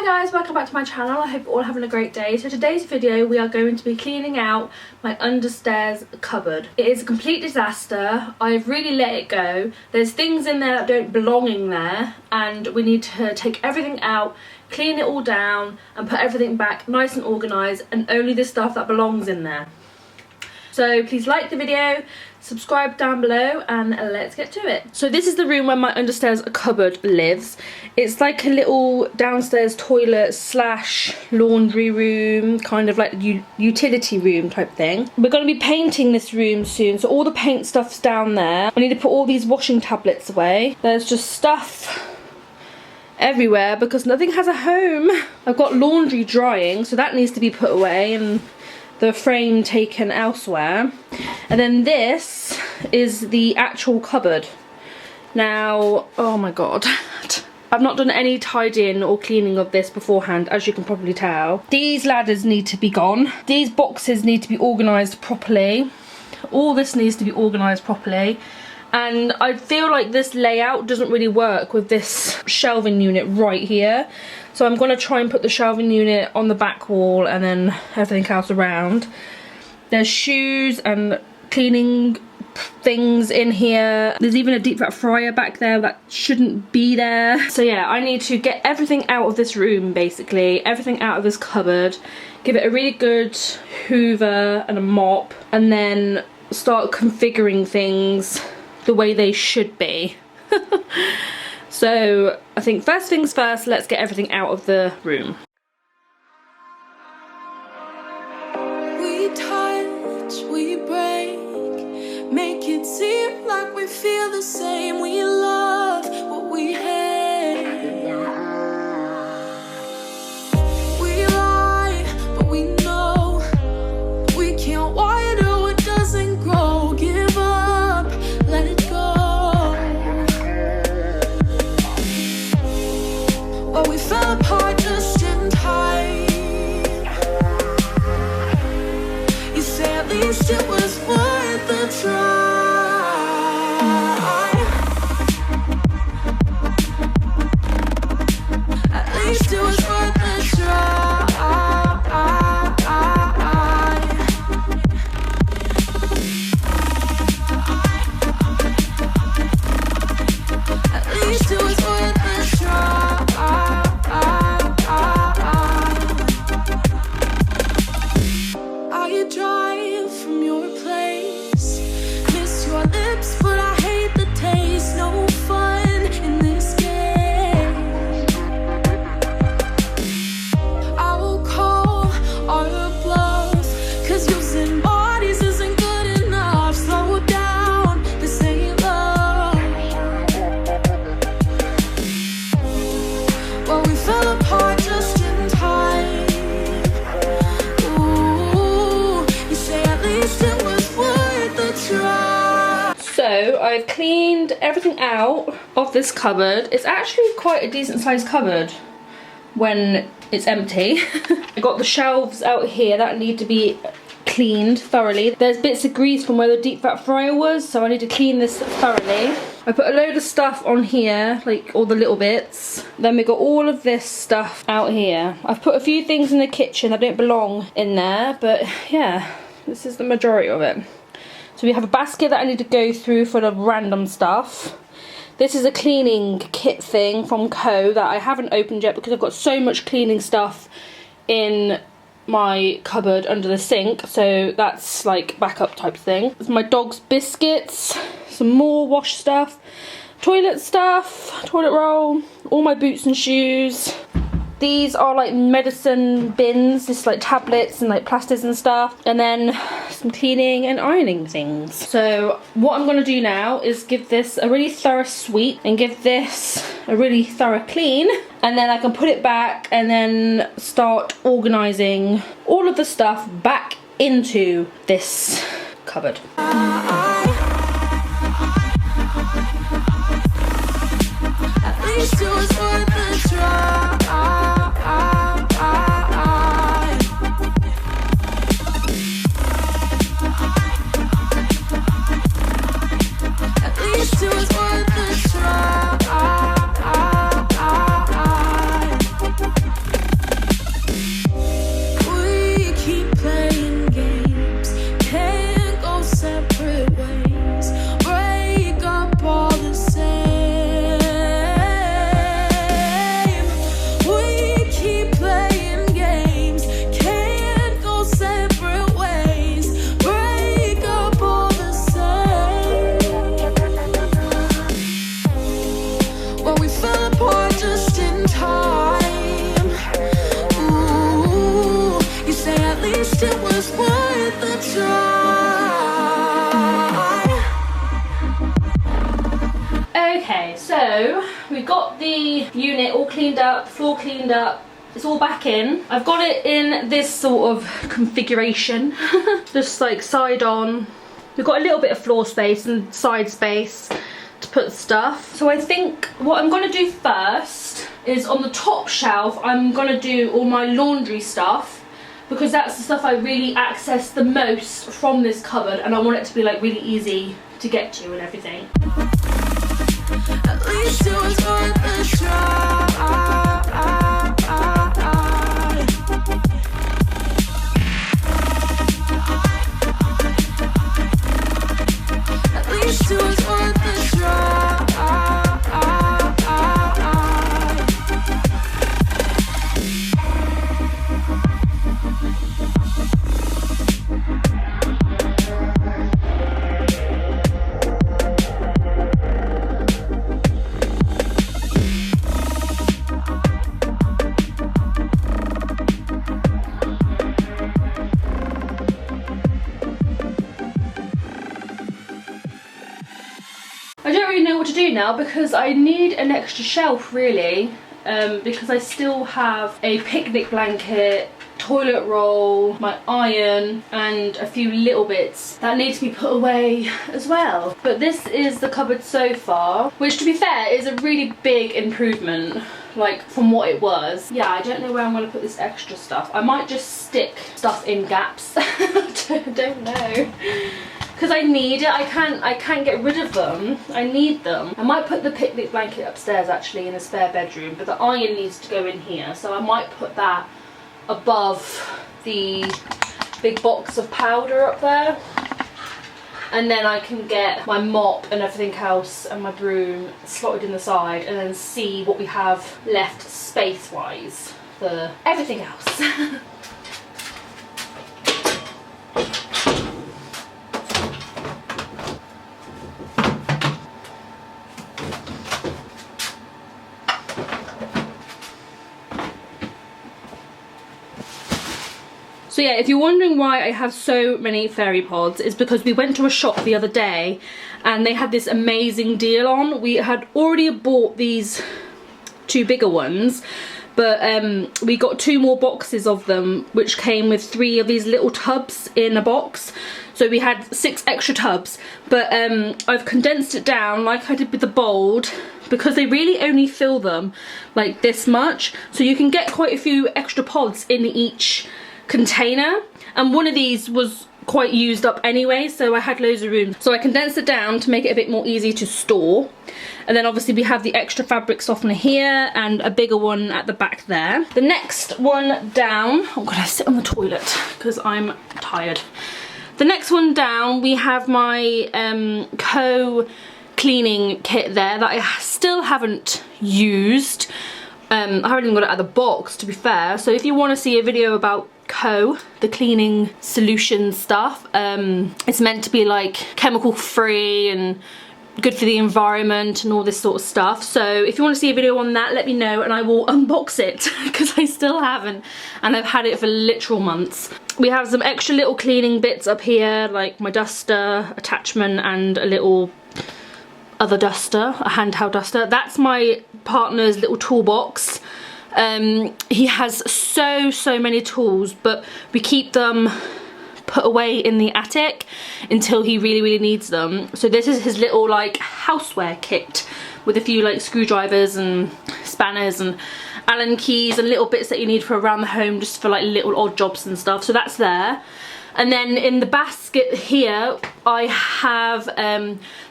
Hi guys, welcome back to my channel. I hope you're all having a great day. So today's video we are going to be cleaning out my understairs cupboard. It is a complete disaster. I've really let it go. There's things in there that don't belong in there and we need to take everything out, clean it all down and put everything back nice and organised, and only the stuff that belongs in there. So please like the video, subscribe down below, and let's get to it. So this is the room where my understairs cupboard lives. It's like a little downstairs toilet slash laundry room, kind of like utility room type thing. We're going to be painting this room soon, so all the paint stuff's down there. I need to put all these washing tablets away. There's just stuff everywhere because nothing has a home. I've got laundry drying, so that needs to be put away, and the frame taken elsewhere. And then this is the actual cupboard. Now, oh my god, I've not done any tidying or cleaning of this beforehand, as you can probably tell. These ladders need to be gone. These boxes need to be organised properly. All this needs to be organised properly. And I feel like this layout doesn't really work with this shelving unit right here. So I'm going to try and put the shelving unit on the back wall and then everything else around. There's shoes and cleaning things in here. There's even a deep fat fryer back there that shouldn't be there. So yeah, I need to get everything out of this room, basically. Everything out of this cupboard. Give it a really good hoover and a mop. And then start configuring things the way they should be. So I think first things first, let's get everything out of the room. We touch, we break, make it seem like we feel the same. We love what we hate. We lie, but we know we can't water what doesn't grow. Give up, let it go. Well, we fell apart just in time. You say at least it was worth the try. At least it was worth the try. At least it was worth the try. I drive from your place, miss your lips, but I hate the taste. No fun in this game. I will call our bluff, cause using bodies isn't good enough. Slow down, this ain't love. Well, we fell apart just in time. So I've cleaned everything out of this cupboard. It's actually quite a decent sized cupboard when it's empty. I got the shelves out here that need to be cleaned thoroughly. There's bits of grease from where the deep fat fryer was, so I need to clean this thoroughly. I put a load of stuff on here, like all the little bits. Then we got all of this stuff out here. I've put a few things in the kitchen that don't belong in there, but yeah, this is the majority of it. So we have a basket that I need to go through full of random stuff. This is a cleaning kit thing from Co that I haven't opened yet because I've got so much cleaning stuff in my cupboard under the sink. So that's like backup type thing. It's my dog's biscuits, some more wash stuff, toilet stuff, toilet roll, all my boots and shoes. These are like medicine bins, just like tablets and like plasters and stuff. And then some cleaning and ironing things. So what I'm gonna do now is give this a really thorough sweep and give this a really thorough clean. And then I can put it back and then start organising all of the stuff back into this cupboard. At least it was worth the try. At least it was worth the try. So we've got the unit all cleaned up, floor cleaned up. It's all back in. I've got it in this sort of configuration, just like side on. We've got a little bit of floor space and side space to put stuff. So I think what I'm gonna do first is on the top shelf, I'm gonna do all my laundry stuff because that's the stuff I really access the most from this cupboard, and I want it to be like really easy to get to and everything. At least it was worth a try. Now because I need an extra shelf really, because I still have a picnic blanket, toilet roll, my iron and a few little bits that need to be put away as well. But this is the cupboard so far, which to be fair is a really big improvement, like from what it was. Yeah, I don't know where I'm going to put this extra stuff. I might just stick stuff in gaps. I don't know. Because I need it, I can't get rid of them. I need them. I might put the picnic blanket upstairs actually in a spare bedroom, but the iron needs to go in here, so I might put that above the big box of powder up there. And then I can get my mop and everything else and my broom slotted in the side, and then see what we have left space-wise for everything else. So yeah, if you're wondering why I have so many fairy pods, it's because we went to a shop the other day and they had this amazing deal on. We had already bought these 2 bigger ones, but we got 2 more boxes of them, which came with 3 of these little tubs in a box. So we had 6 extra tubs, but I've condensed it down like I did with the Bold, because they really only fill them like this much. So you can get quite a few extra pods in each container, and one of these was quite used up anyway, so I had loads of room. So I condensed it down to make it a bit more easy to store. And then obviously we have the extra fabric softener here and a bigger one at the back there. The next one down, I'm gonna sit on the toilet because I'm tired. The next one down, we have my cleaning kit there that I still haven't used. I haven't even got it out of the box, to be fair. So if you want to see a video about the cleaning solution stuff, it's meant to be like chemical free and good for the environment and all this sort of stuff. So if you want to see a video on that, let me know and I will unbox it, because I still haven't, and I've had it for literal months. We have some extra little cleaning bits up here, like my duster attachment and a little other duster, a handheld duster. That's my partner's little toolbox. He has so many tools, but we keep them put away in the attic until he really needs them. So this is his little like houseware kit with a few like screwdrivers and spanners and Allen keys and little bits that you need for around the home, just for like little odd jobs and stuff. So that's there. And then in the basket here, I have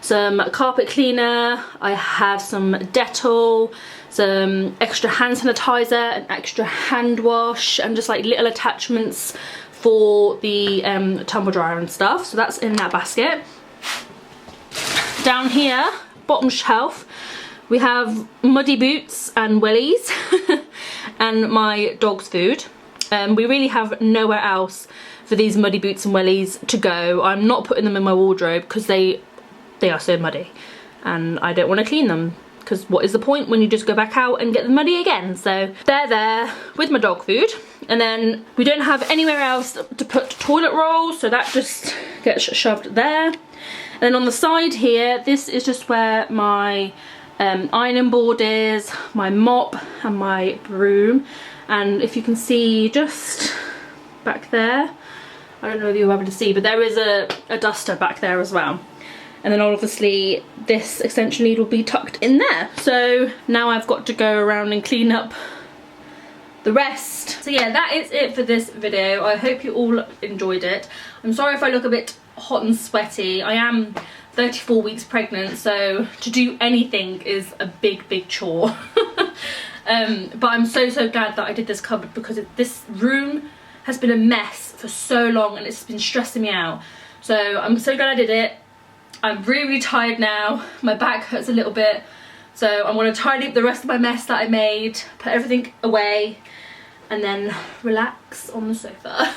some carpet cleaner, I have some Dettol, some extra hand sanitizer, an extra hand wash, and just like little attachments for the tumble dryer and stuff. So that's in that basket. Down here, bottom shelf, we have muddy boots and wellies and my dog's food. We really have nowhere else for these muddy boots and wellies to go. I'm not putting them in my wardrobe because they are so muddy and I don't want to clean them, because what is the point when you just go back out and get them muddy again? So they're there with my dog food. And then we don't have anywhere else to put toilet roll, so that just gets shoved there. And then on the side here, this is just where my ironing board is, my mop and my broom. And if you can see just back there, I don't know if you're able to see, but there is a duster back there as well. And then obviously this extension lead will be tucked in there. So now I've got to go around and clean up the rest. So yeah, that is it for this video. I hope you all enjoyed it. I'm sorry if I look a bit hot and sweaty. I am 34 weeks pregnant, so to do anything is a big chore. But I'm so glad that I did this cupboard, because this room has been a mess for so long and it's been stressing me out. So I'm so glad I did it. I'm really tired now. My back hurts a little bit. So I'm going to tidy up the rest of my mess that I made, put everything away, and then relax on the sofa.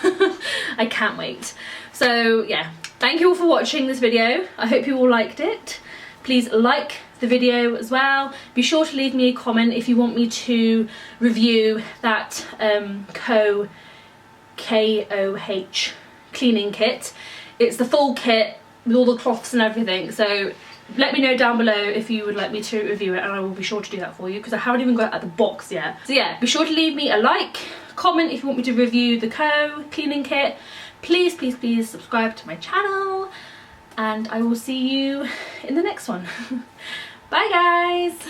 I can't wait. So yeah, thank you all for watching this video. I hope you all liked it. Please like the video as well. Be sure to leave me a comment if you want me to review that KOH cleaning kit. It's the full kit with all the cloths and everything, so let me know down below if you would like me to review it, and I will be sure to do that for you, because I haven't even got it out the box yet. So yeah, be sure to leave me a like, comment if you want me to review the cleaning kit. Please subscribe to my channel, and I will see you in the next one. Bye guys!